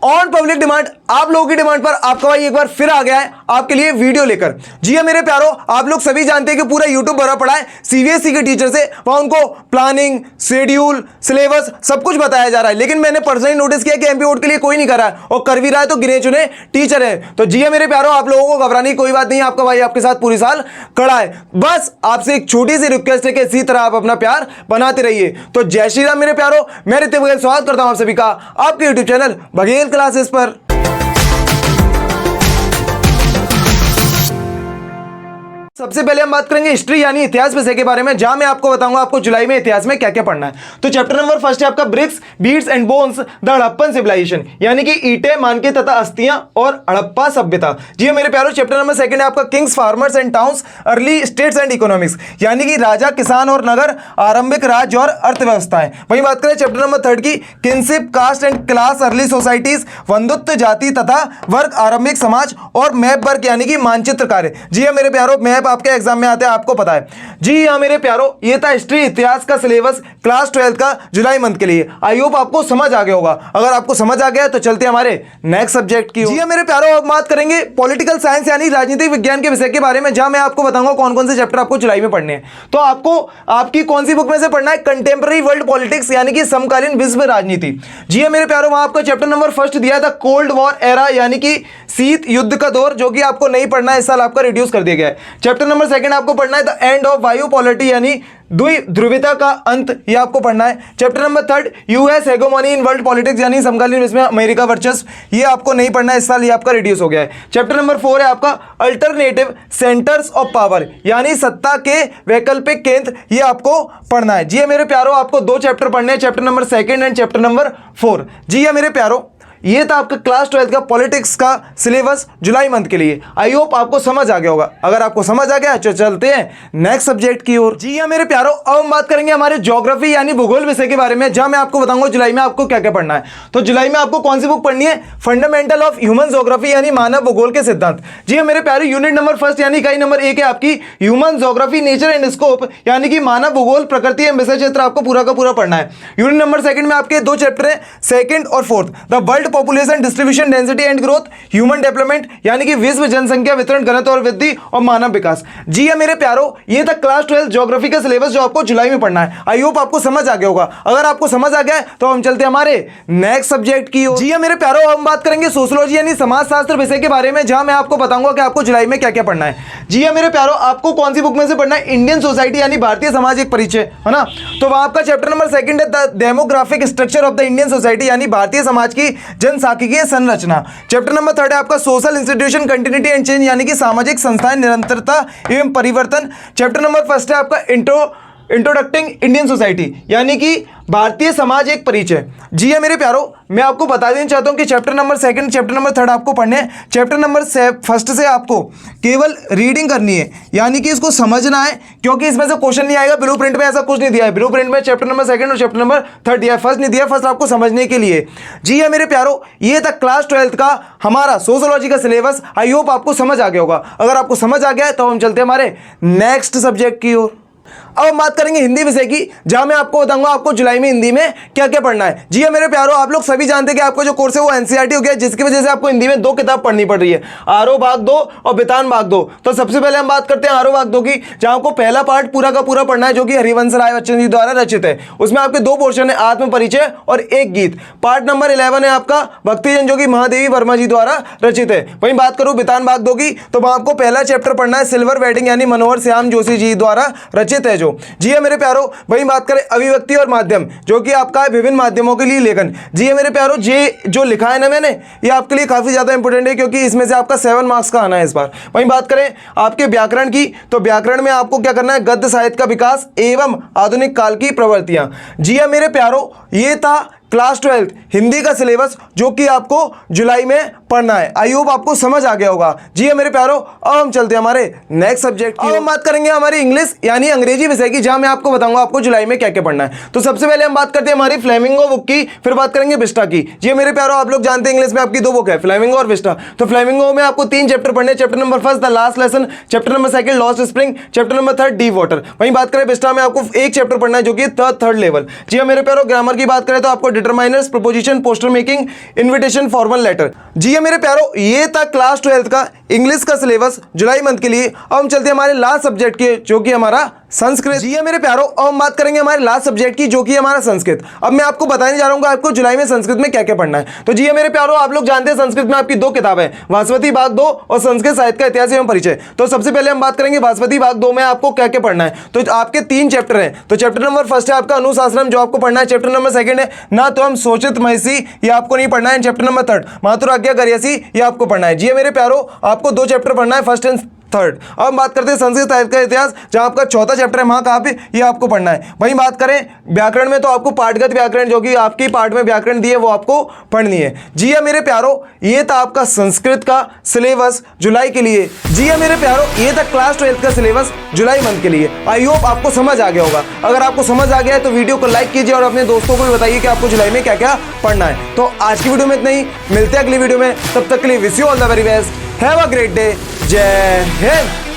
On public demand, आप लोगों की डिमांड पर आपका भाई एक बार फिर आ गया है आपके लिए वीडियो लेकर। जी हां मेरे प्यारो, आप लोग सभी जानते हैं कि पूरा यूट्यूब भरा पड़ा है सीबीएसई के टीचर से, वहां उनको प्लानिंग, शेड्यूल, सिलेबस सब कुछ बताया जा रहा है। लेकिन मैंने पर्सनली नोटिस किया कि एमपी बोर्ड के लिए कोई नहीं कर रहा है, और कर भी रहा है तो गिने चुने टीचर है। तो जी हां मेरे प्यारो, आप लोगों को घबराने की कोई बात नहीं, आपका भाई आपके साथ पूरी साल खड़ा है। बस आपसे एक छोटी सी रिक्वेस्ट है कि इसी तरह आप अपना प्यार बनाते रहिए। तो जय श्री राम मेरे प्यारो, मैं रितिक बघेल स्वागत करता हूं आप सभी का आपके यूट्यूब चैनल बघेल क्लासेस पर। सबसे पहले हम बात करेंगे हिस्ट्री यानी इतिहास विषय के बारे में, जहां मैं आपको बताऊंगा आपको जुलाई में इतिहास में क्या क्या पढ़ना है। तो चैप्टर नंबर फर्स्ट है आपका bricks, beads and bones the Harappan civilization, यानी कि ईंटें, मानके तथा अस्थियां और हड़प्पा सभ्यता। जी हां मेरे प्यारो, चैप्टर नंबर सेकंड है आपका Kings, farmers and towns, early states and economics, यानी कि राजा, किसान और नगर, आरंभिक राज्य और अर्थव्यवस्थाएं। वहीं बात करें चैप्टर नंबर थर्ड की kinship, caste and class, early societies, बंधुत्व, जाति तथा वर्ग, आरंभिक समाज और मैप वर्क, यानी कि मानचित्र कार्य। जी हां मेरे प्यारो, मैप आपके एग्जाम में आते हैं, आपको पता है। जी हां मेरे प्यारो, ये था हिस्ट्री इतिहास का सिलेबस क्लास 12 का जुलाई मंथ के लिए। आई होप आपको समझ आ गया होगा। अगर आपको समझ आ गया तो चलते हैं हमारे नेक्स्ट सब्जेक्ट की। जी हां मेरे प्यारो, अब बात करेंगे पॉलिटिकल साइंस यानी राजनीतिक विज्ञान के विषय के बारे में, जहां मैं आपको बताऊंगा कौन कौन से चैप्टर आपको जुलाई में पढ़ने हैं। तो आपको आपकी कौन सी बुक में से पढ़ना है? कंटेम्पररी वर्ल्ड पॉलिटिक्स, यानी कि समकालीन विश्व राजनीति। जी हां मेरे प्यारो, वहां आपको चैप्टर नंबर फर्स्ट दिया था कोल्ड वॉर एरा, यानी कि शीत युद्ध का दौर, जो कि आपको नहीं पढ़ना है, इस साल आपका रिड्यूस कर दिया गया है। चैप्टर नंबर सेकंड आपको पढ़ना है द एंड ऑफ वायु पॉलिटी, यानी द्विध्रुवीयता का अंत, ये आपको पढ़ना है। Chapter number third US हेगोमनी in world politics, यानी समकालीन विश्व में अमेरिका वर्चस्व, ये आपको नहीं पढ़ना है, इस साल ये आपका रिड्यूस हो गया है। चैप्टर नंबर 4 है आपका अल्टरनेटिव सेंटर्स ऑफ पावर, यानी सत्ता के वैकल्पिक केंद्र, ये आपको पढ़ना है। जी हां मेरे प्यारो, आपको दो चैप्टर पढ़ने हैं, chapter number second and chapter number 4। जी हां मेरे प्यारो, ये था आपका क्लास 12 का पॉलिटिक्स का सिलेबस जुलाई मंथ के लिए। आई होप आपको समझ आ गया होगा। अगर आपको समझ आ गया तो चलते हैं नेक्स्ट सब्जेक्ट की ओर। जी हां मेरे प्यारो, अब हम बात करेंगे हमारे ज्योग्राफी यानी भूगोल विषय के बारे में, जहां मैं आपको बताऊंगा जुलाई में आपको क्या क्या पढ़ना है। तो जुलाई में आपको कौन सी बुक पढ़नी है? फंडामेंटल ऑफ ह्यूमन ज्योग्राफी, यानी मानव भूगोल के सिद्धांत। जी हां मेरे प्यारे, यूनिट नंबर फर्स्ट यानी इकाई नंबर 1 है आपकी human geography, nature and scope, यानी कि मानव भूगोल, प्रकृति एवं विषय क्षेत्र, आपको पूरा का पूरा पढ़ना है। यूनिट नंबर सेकंड में आपके दो चैप्टर हैं, सेकंड और fourth, the world population distribution, density and growth, human development, यानी कि विश्व जनसंख्या वितरण, घनत्व और वृद्धि और मानव विकास। जी हां मेरे प्यारो, ये था क्लास 12 ज्योग्राफी का सिलेबस जो आपको जुलाई में पढ़ना है। आई होप आपको समझ आ गया होगा। अगर आपको समझ आ गया है तो हम चलते हैं हमारे नेक्स्ट सब्जेक्ट की ओर। जी हां मेरे प्यारो, हम बात करेंगे सोशियोलॉजी यानी समाजशास्त्र विषय के बारे में, जहां मैं आपको बताऊंगा कि आपको जुलाई में क्या क्या पढ़ना है। जी हां मेरे प्यारो, आपको कौन सी बुक में से पढ़ना है? इंडियन सोसाइटी यानी भारतीय समाज एक परिचय, है ना। तो वहां आपका चैप्टर नंबर सेकंड है the demographic structure of the Indian society, यानी भारतीय समाज की जनसांख्यिकीय संरचना। चैप्टर नंबर थर्ड है आपका social institution continuity and change, यानी कि सामाजिक संस्थाएं, निरंतरता एवं परिवर्तन। चैप्टर नंबर फर्स्ट है आपका इंट्रोडक्टिंग इंडियन सोसाइटी, यानी कि भारतीय समाज एक परिचय। जी हां मेरे प्यारो, मैं आपको बता देना चाहता हूं कि chapter number second, chapter number third आपको पढ़ने हैं। चैप्टर नंबर फर्स्ट से आपको केवल रीडिंग करनी है, यानी कि इसको समझना है, क्योंकि इसमें से क्वेश्चन नहीं आएगा। ब्लूप्रिंट में ऐसा कुछ नहीं दिया है। ब्लूप्रिंट में चैप्टर नंबर सेकंड और चैप्टर नंबर थर्ड दिया है, फर्स्ट नहीं दिया, फर्स्ट आपको समझने के लिए। जी हां मेरे प्यारो, ये था क्लास 12 का हमारा सोशियोलॉजी का सिलेबस। आई होप आपको समझ आ गया होगा। अगर आपको समझ आ गया है तो हम चलते हैं हमारे नेक्स्ट सब्जेक्ट की ओर। अब हम बात करेंगे हिंदी विषय की, जहां मैं आपको बताऊंगा आपको जुलाई में हिंदी में क्या क्या पढ़ना है। जी हां मेरे प्यारो, आप लोग सभी जानते हैं कि आपका जो कोर्स है वो एनसीईआरटी हो गया, जिसकी वजह से आपको हिंदी में दो किताब पढ़नी पड़ रही है, आरो भाग 2 और बितान भाग 2। तो सबसे पहले हम बात करते हैं आरो भाग 2 की, जहां आपको पहला पार्ट पूरा का पूरा पढ़ना है, जो कि हरिवंश राय बच्चन जी द्वारा रचित है। उसमें आपके दो पोर्शन है, आत्म परिचय और एक गीत। पार्ट नंबर 11 है आपका भक्तिजन, जो कि महादेवी वर्मा जी द्वारा रचित है। वहीं बात करूं बितान भाग 2 की, तो वहां आपको पहला चैप्टर पढ़ना है सिल्वर वेडिंग, यानी मनोहर श्याम जोशी जी द्वारा रचित है जो। जी हां मेरे प्यारो, वहीं बात करें अभिव्यक्ति और माध्यम, जो कि आपका विभिन्न माध्यमों के लिए लेखन। जी हां मेरे प्यारो, ये जो लिखा है ना मैंने, ये आपके लिए काफी ज्यादा इंपॉर्टेंट है, क्योंकि इसमें से आपका 7 मार्क्स का आना है इस बार। वहीं बात करें आपके व्याकरण की, तो व्याकरण में आपको क्या करना है? गद्य साहित्य का विकास एवं आधुनिक काल की प्रवृत्तियां। जी हां मेरे प्यारो, ये था क्लास 12 हिंदी का सिलेबस, जो कि आपको जुलाई में पढ़ना है। आई होप आपको समझ आ गया होगा। जी हां मेरे प्यारो, अब हम चलते हैं हमारे नेक्स्ट सब्जेक्ट की। अब हम बात करेंगे हमारी इंग्लिश यानी अंग्रेजी विषय की, जहां मैं आपको बताऊंगा आपको जुलाई में क्या क्या पढ़ना है। तो सबसे पहले हम बात करते हैं हमारी फ्लेमिंगो बुक की, फिर बात करेंगे विस्टा की। जी हां मेरे प्यारो, आप लोग जानते हैं इंग्लिश में आपकी दो बुक है, फ्लेमिंगो और विस्टा। तो फ्लेमिंगो में आपको 3 चैप्टर पढ़ने, chapter number first the last lesson, chapter number second lost spring, chapter number third deep water. वहीं बात करें विस्टा में आपको एक चैप्टर पढ़ना है, जो कि थर्ड लेवल। जी हां मेरे प्यारो, ग्रामर की बात करें तो आपको determiners, proposition, poster making, invitation, formal letter. जी मेरे प्यारो, ये था क्लास 12 का इंग्लिश का सिलेबस जुलाई मंथ के लिए। अब हम चलते हैं हमारे लास्ट सब्जेक्ट के, जो कि हमारा संस्कृत। जी मेरे प्यारो, अब हम बात करेंगे हमारे लास्ट सब्जेक्ट की, जो कि हमारा संस्कृत। अब मैं आपको बताने जा रहा हूँ आपको जुलाई में संस्कृत में क्या क्या पढ़ना है। तो जी मेरे प्यारो, आप लोग जानते हैं संस्कृत में आपकी 2 किताबें, वासवती भाग 2 और संस्कृत साहित्य का इतिहास एवं परिचय। तो सबसे पहले हम बात करेंगे वासवती भाग 2 में आपको क्या क्या पढ़ना है। तो आपके 3 चैप्टर हैं। तो चैप्टर नंबर 1 है आपका अनुशासनम, जो आपको पढ़ना है। चैप्टर नंबर 2 है ना तो हम शोचित महिषी, ये आपको नहीं पढ़ना है। चैप्टर नंबर 3 मातुराज्ञा गर्यसी, ये आपको पढ़ना है। जी मेरे प्यारो, आपको 2 चैप्टर पढ़ना है, 1st एंड 3rd। अब हम बात करते हैं संस्कृत साहित्य का इतिहास, जहां आपका 4था चैप्टर है, वहां कहाँ पे ये आपको पढ़ना है। वहीं बात करें व्याकरण में, तो आपको पाठगत व्याकरण, जो कि आपकी पाठ में व्याकरण दिए, वो आपको पढ़नी है। जी मेरे प्यारो, ये था आपका संस्कृत का सिलेबस जुलाई के लिए। जी मेरे प्यारो, ये था क्लास 12 का सिलेबस जुलाई मंथ के लिए। आई होप आपको समझ आ गया होगा। अगर आपको समझ आ गया है तो वीडियो को लाइक कीजिए और अपने दोस्तों को भी बताइए कि आपको जुलाई में क्या क्या पढ़ना है। तो आज की वीडियो में इतना ही, मिलते हैं अगली वीडियो में। तब तक के लिए wish you all the very best, have a great day, जय हिंद।